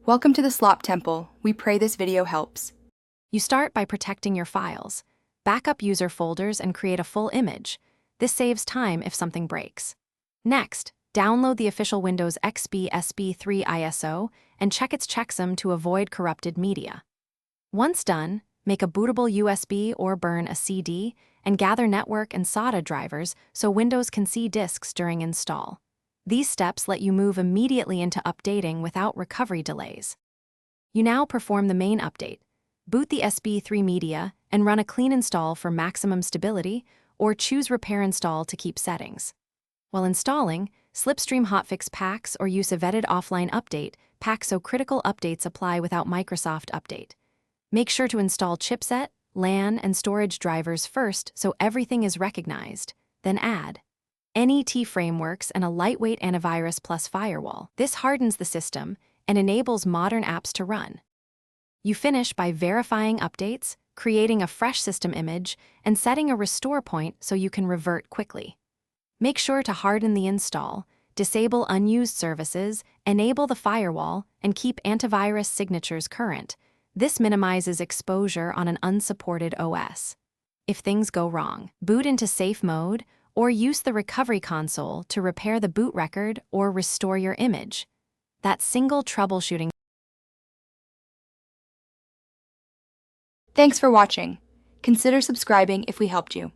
Welcome to the Slop Temple. We pray this video helps. You start by protecting your files. Back up user folders and create a full image. This saves time if something breaks. Next, download the official Windows XP SP3 ISO and check its checksum to avoid corrupted media. Once done, make a bootable USB or burn a CD and gather network and SATA drivers so Windows can see disks during install. These steps let you move immediately into updating without recovery delays. You now perform the main update. Boot the SP3 media and run a clean install for maximum stability, or choose Repair Install to keep settings. While installing, slipstream hotfix packs or use a vetted offline update pack so critical updates apply without Microsoft Update. Make sure to install chipset, LAN, and storage drivers first so everything is recognized, then add NET frameworks and a lightweight antivirus plus firewall. This hardens the system and enables modern apps to run. You finish by verifying updates, creating a fresh system image, and setting a restore point so you can revert quickly. Make sure to harden the install, disable unused services, enable the firewall, and keep antivirus signatures current. This minimizes exposure on an unsupported OS. If things go wrong, boot into safe mode or use the recovery console to repair the boot record or restore your image. That single troubleshooting. Thanks for watching. Consider subscribing if we helped you.